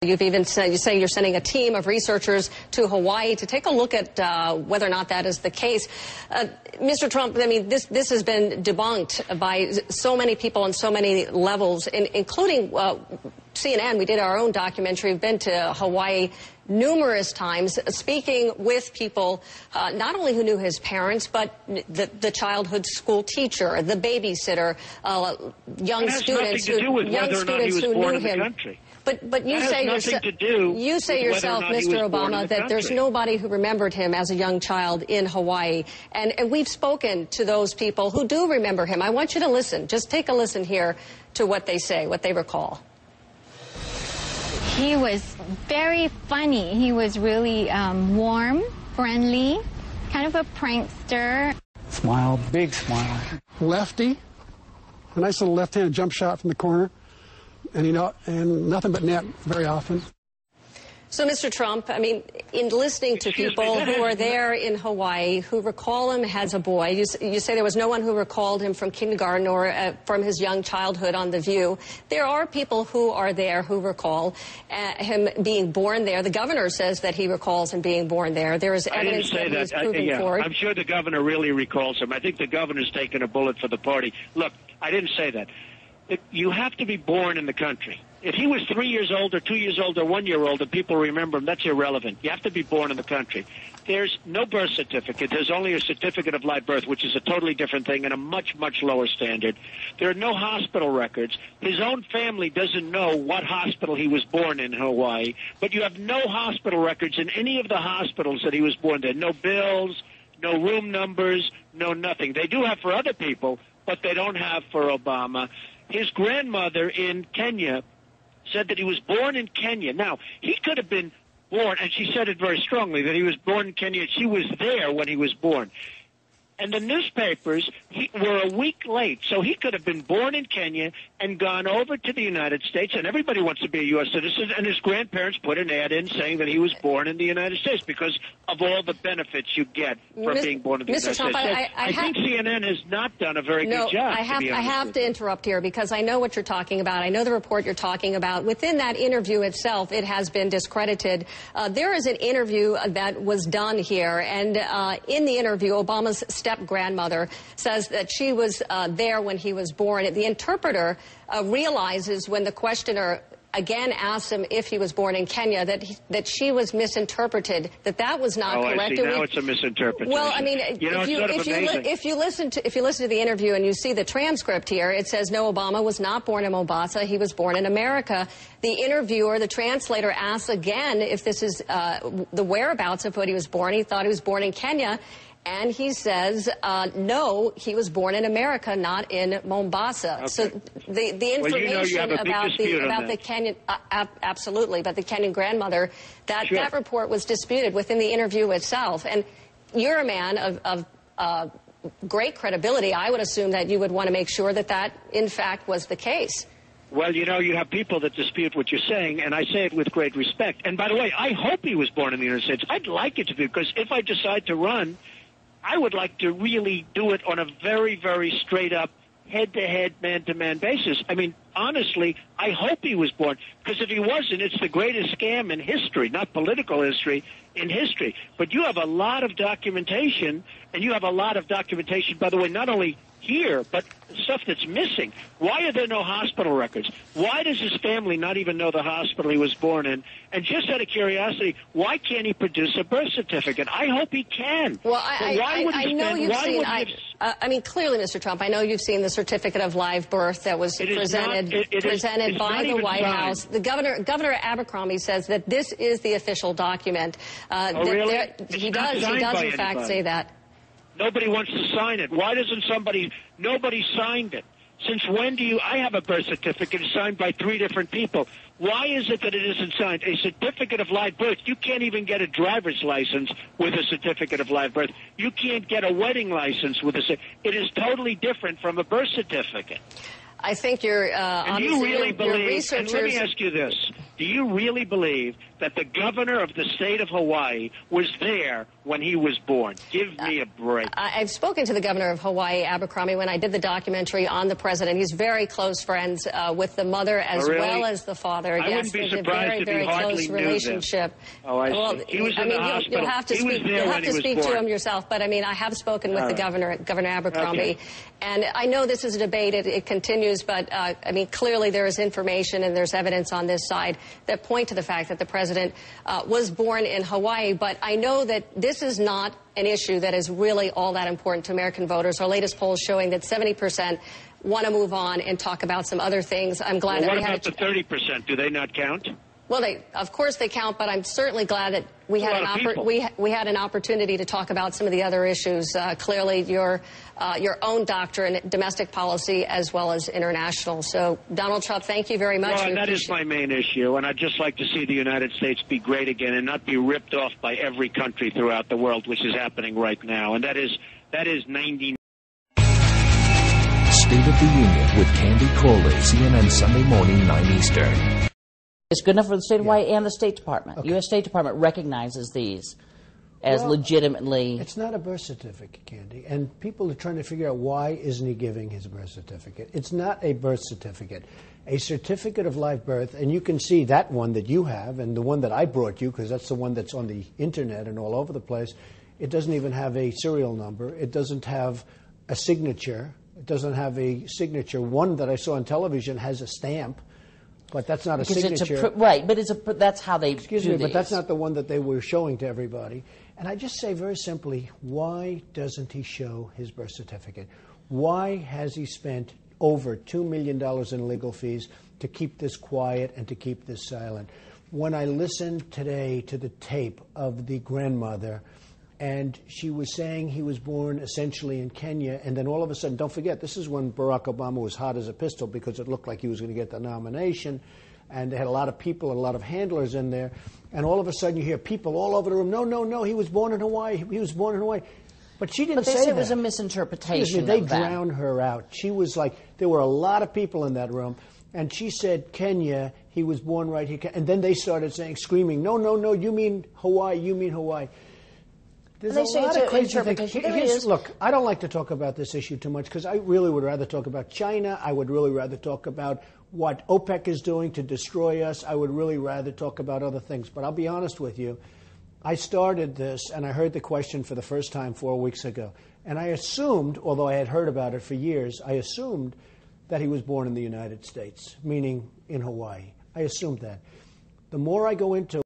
You've even said, you say you're sending a team of researchers to Hawaii to take a look at whether or not that is the case. Mr. Trump, I mean, this has been debunked by so many people on so many levels, including CNN. We did our own documentary. We've been to Hawaii numerous times, speaking with people not only who knew his parents, but the childhood school teacher, the babysitter, young students who knew him. But you say yourself, Mr. Obama, that there's nobody who remembered him as a young child in Hawaii. And we've spoken to those people who do remember him. I want you to listen. Just take a listen here to what they say, what they recall. He was very funny. He was really warm, friendly, kind of a prankster. Smile, big smile. Lefty, a nice little left-handed jump shot from the corner. And, you know, and nothing but net very often. So, Mr. Trump, I mean, in listening to people who are there in Hawaii who recall him as a boy, you say there was no one who recalled him from kindergarten or from his young childhood on The View. There are people who are there who recall him being born there. The governor says that he recalls him being born there. There is evidence that he was proven for it. I'm sure the governor really recalls him. I think the governor's taken a bullet for the party. Look, I didn't say that. You have to be born in the country. If he was 3 years old or 2 years old or 1 year old and people remember him, that's irrelevant. You have to be born in the country. There's no birth certificate. There's only a certificate of live birth, which is a totally different thing and a much, much lower standard. There are no hospital records. His own family doesn't know what hospital he was born in Hawaii, but you have no hospital records in any of the hospitals that he was born in. No bills, no room numbers, no nothing. They do have for other people, but they don't have for Obama. His grandmother in Kenya said that he was born in Kenya. Now, he could have been born, and she said it very strongly, that he was born in Kenya. She was there when he was born. And the newspapers were a week late, so he could have been born in Kenya and gone over to the United States, and everybody wants to be a U.S. citizen, and his grandparents put an ad in saying that he was born in the United States because of all the benefits you get from being born in the United States. I think CNN has not done a very good job. I have to interrupt here because I know what you're talking about. I know the report you're talking about. Within that interview itself, it has been discredited. There is an interview that was done here, and in the interview, Obama's step-grandmother says that she was there when he was born. The interpreter realizes when the questioner again asked him if he was born in Kenya that she was misinterpreted, that was not correct. I see. Now it's a misinterpretation. Well, I mean, if you listen to the interview and you see the transcript here, it says no, Obama was not born in Mombasa. He was born in America. The interviewer, the translator, asks again if this is the whereabouts of when he was born. He thought he was born in Kenya. And he says, no, he was born in America, not in Mombasa. Okay. So the information about the Kenyan, absolutely, but the Kenyan grandmother, that report was disputed within the interview itself. And you're a man of great credibility. I would assume that you would want to make sure that in fact was the case. Well, you know, you have people that dispute what you're saying, and I say it with great respect. And by the way, I hope he was born in the United States. I'd like it to be, because if I decide to run, I would like to really do it on a very, very straight-up, head-to-head, man-to-man basis. I mean, honestly, I hope he was born, because if he wasn't, it's the greatest scam in history, not political history, in history. But you have a lot of documentation, and you have a lot of documentation, by the way, not only here, but stuff that's missing. Why are there no hospital records? Why does his family not even know the hospital he was born in? And just out of curiosity, why can't he produce a birth certificate? I hope he can. Well, I know you've seen. I mean, clearly, Mr. Trump, I know you've seen the certificate of live birth that was presented by the White House. The Governor Abercrombie says that this is the official document. Really? He does in fact say that. Nobody wants to sign it. Why doesn't nobody signed it? Since when I have a birth certificate signed by 3 different people. Why is it that it isn't signed? A certificate of live birth, you can't even get a driver's license with a certificate of live birth. You can't get a wedding license with it is totally different from a birth certificate. I think you're and you really believe, and let me ask you this. Do you really believe that the governor of the state of Hawaii was there when he was born. Give me a break. I've spoken to the governor of Hawaii, Abercrombie, when I did the documentary on the president. He's very close friends with the mother as well as the father. I wouldn't be surprised if he hardly close relationship. Oh, I see. Well, He was in the hospital. You'll have to speak to him yourself. But I mean, I have spoken with the governor, Governor Abercrombie, and I know this is a debate. It continues, but I mean, clearly there is information and there's evidence on this side that point to the fact that the president was born in Hawaii. But I know that this is not an issue that is really all that important to American voters. Our latest poll is showing that 70% want to move on and talk about some other things. I'm glad that we had the 30%? Do they not count? Well, of course they count, but I'm certainly glad that we had an opportunity to talk about some of the other issues. Clearly, your own doctrine, domestic policy, as well as international. So, Donald Trump, thank you very much. Well, that is my main issue, and I'd just like to see the United States be great again and not be ripped off by every country throughout the world, which is happening right now. And that is 99. State of the Union with Candy Coley, CNN Sunday Morning, 9 Eastern. It's good enough for the state of Hawaii and the State Department. Okay. U.S. State Department recognizes these as legitimately. It's not a birth certificate, Candy. And people are trying to figure out why isn't he giving his birth certificate. It's not a birth certificate. A certificate of live birth, and you can see that one that you have and the one that I brought you, because that's the one that's on the internet and all over the place. It doesn't even have a serial number. It doesn't have a signature. It doesn't have a signature. One that I saw on television has a stamp. But that's not a signature. Right, but that's how they Excuse me, but that's not the one that they were showing to everybody. And I just say very simply, why doesn't he show his birth certificate? Why has he spent over $2 million in legal fees to keep this quiet and to keep this silent? When I listened today to the tape of the grandmother, and she was saying he was born essentially in Kenya, and then all of a sudden, don't forget, this is when Barack Obama was hot as a pistol because it looked like he was going to get the nomination, and they had a lot of people and a lot of handlers in there, and all of a sudden you hear people all over the room, no, he was born in Hawaii, he was born in Hawaii. But she didn't say that. But they said it was a misinterpretation They drowned her out. She was like, there were a lot of people in that room, and she said, Kenya, he was born right here, and then they started screaming, no, you mean Hawaii, you mean Hawaii. There's a lot of crazy things. Look, I don't like to talk about this issue too much because I really would rather talk about China. I would really rather talk about what OPEC is doing to destroy us. I would really rather talk about other things. But I'll be honest with you. I started this, and I heard the question for the first time 4 weeks ago. And I assumed, although I had heard about it for years, I assumed that he was born in the United States, meaning in Hawaii. I assumed that. The more I go into